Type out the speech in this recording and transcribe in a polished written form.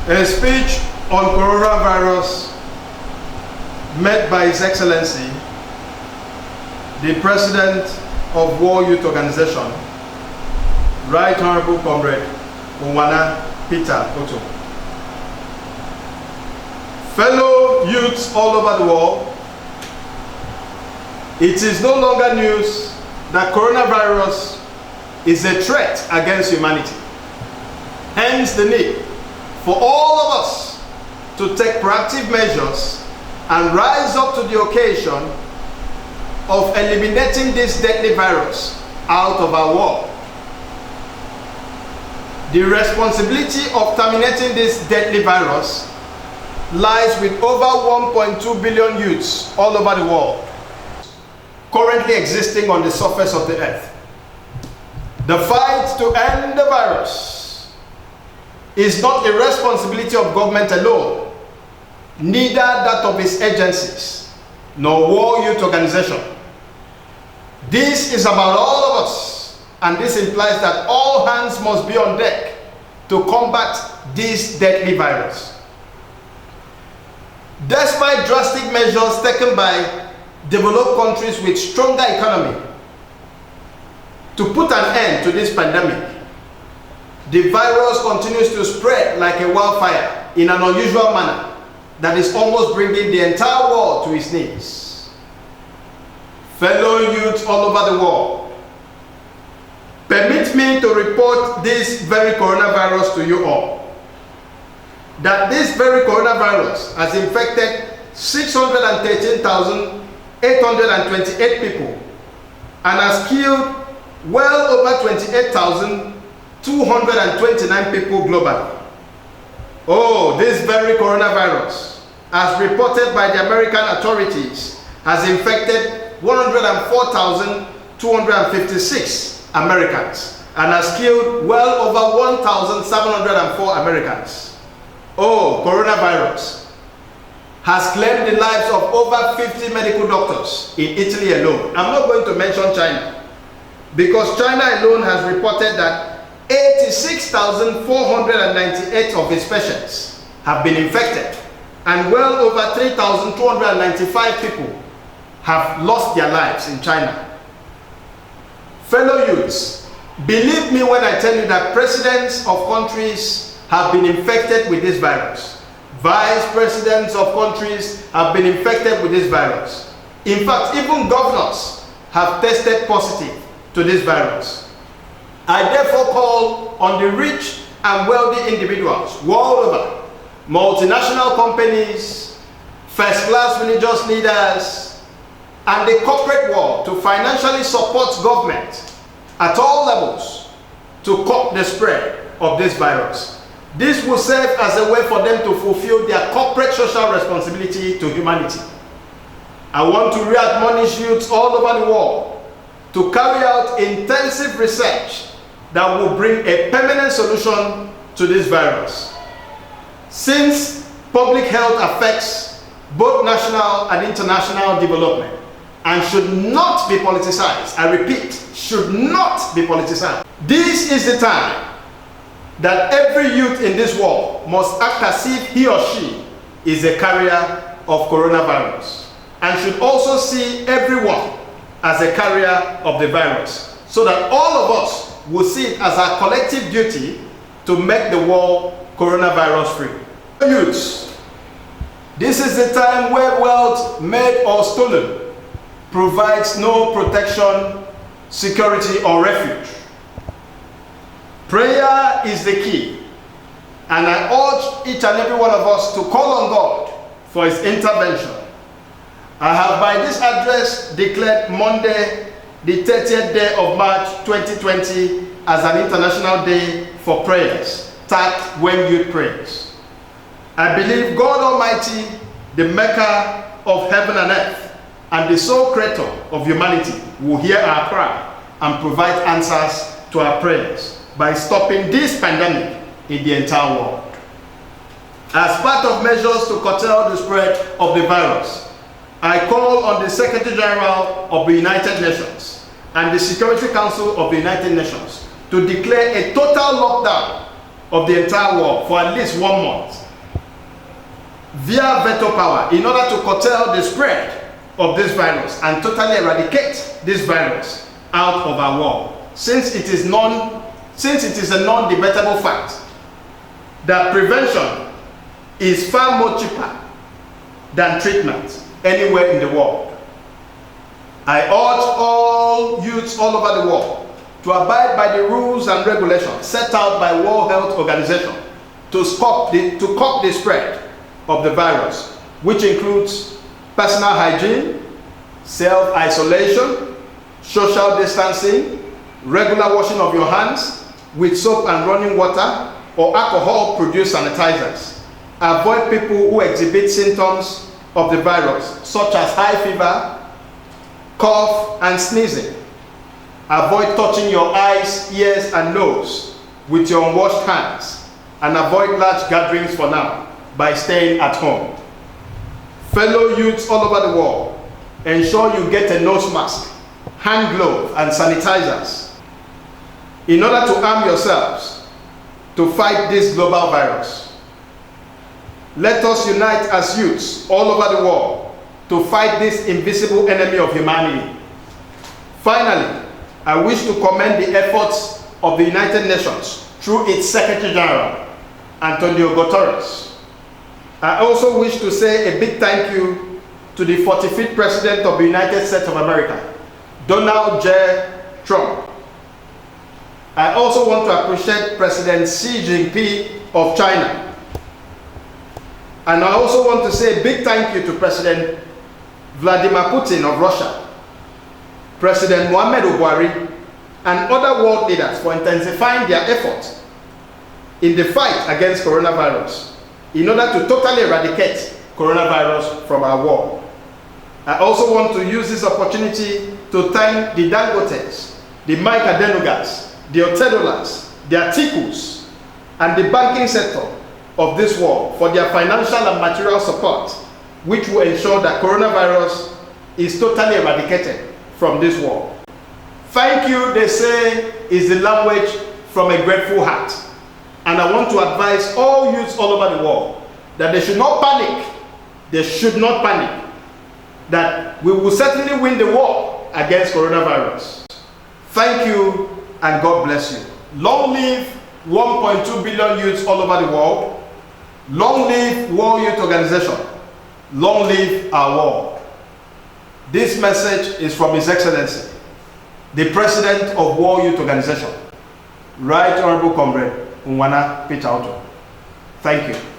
A speech on coronavirus made by His Excellency, the President of World Youth Organization, Right Honorable Comrade Unwana Otung. Fellow youths all over the world, it is no longer news that coronavirus is a threat against humanity. Hence the need for all of us to take proactive measures and rise up to the occasion of eliminating this deadly virus out of our world. The responsibility of terminating this deadly virus lies with over 1.2 billion youths all over the world currently existing on the surface of the earth. The fight to end the virus is not a responsibility of government alone, neither that of its agencies, nor World Youth Organization. This is about all of us, and this implies that all hands must be on deck to combat this deadly virus. Despite drastic measures taken by developed countries with stronger economy to put an end to this pandemic, the virus continues to spread like a wildfire in an unusual manner that is almost bringing the entire world to its knees. Fellow youths all over the world, permit me to report this very coronavirus to you all. That this very coronavirus has infected 613,828 people and has killed well over 28,229 people globally. Oh, this very coronavirus, as reported by the American authorities, has infected 104,256 Americans and has killed well over 1,704 Americans. Oh, coronavirus has claimed the lives of over 50 medical doctors in Italy alone. I'm not going to mention China, because China alone has reported that 86,498 of its patients have been infected, and well over 3,295 people have lost their lives in China. Fellow youths, believe me when I tell you that presidents of countries have been infected with this virus. Vice presidents of countries have been infected with this virus. In fact, even governors have tested positive to this virus. I therefore call on the rich and wealthy individuals world over, multinational companies, first-class religious leaders, and the corporate world to financially support government at all levels to curb the spread of this virus. This will serve as a way for them to fulfill their corporate social responsibility to humanity. I want to re-admonish youths all over the world to carry out intensive research that will bring a permanent solution to this virus. Since public health affects both national and international development and should not be politicized, I repeat, should not be politicized. This is the time that every youth in this world must act as if he or she is a carrier of coronavirus, and should also see everyone as a carrier of the virus, so that all of us will see it as our collective duty to make the world coronavirus free. Youths, this is the time where wealth made or stolen provides no protection, security, or refuge. Prayer is the key, and I urge each and every one of us to call on God for His intervention. I have by this address declared Monday, the 30th day of March 2020 as an International Day for Prayers, tagged When Youth Prays. I believe God Almighty, the maker of heaven and earth, and the sole creator of humanity, will hear our cry and provide answers to our prayers by stopping this pandemic in the entire world. As part of measures to curtail the spread of the virus, I call on the Secretary General of the United Nations and the Security Council of the United Nations to declare a total lockdown of the entire world for at least 1 month via veto power in order to curtail the spread of this virus and totally eradicate this virus out of our world, since it is a non-debatable fact that prevention is far more cheaper than treatment anywhere in the world. I urge all youths all over the world to abide by the rules and regulations set out by World Health Organization to stop the spread of the virus, which includes personal hygiene, self-isolation, social distancing, regular washing of your hands with soap and running water or alcohol-produced sanitizers. Avoid people who exhibit symptoms of the virus, such as high fever, cough, and sneezing. Avoid touching your eyes, ears, and nose with your unwashed hands, and avoid large gatherings for now by staying at home. Fellow youths all over the world, ensure you get a nose mask, hand glove, and sanitizers in order to arm yourselves to fight this global virus. Let us unite as youths all over the world to fight this invisible enemy of humanity. Finally, I wish to commend the efforts of the United Nations through its Secretary General, Antonio Guterres. I also wish to say a big thank you to the 45th President of the United States of America, Donald J. Trump. I also want to appreciate President Xi Jinping of China. And I also want to say a big thank you to President Vladimir Putin of Russia, President Muhammadu Buhari, and other world leaders for intensifying their efforts in the fight against coronavirus in order to totally eradicate coronavirus from our world. I also want to use this opportunity to thank the Dangotes, the Mike Adenugas, the Otedolas, the Atikus, and the banking sector of this world for their financial and material support, which will ensure that coronavirus is totally eradicated from this world. Thank you, they say, is the language from a grateful heart. And I want to advise all youths all over the world that they should not panic. They should not panic. That we will certainly win the war against coronavirus. Thank you and God bless you. Long live 1.2 billion youths all over the world. Long live World Youth Organization. Long live our world. This message is from His Excellency, the President of World Youth Organization, Right Honorable Comrade unwana Rt Hon. Thank you.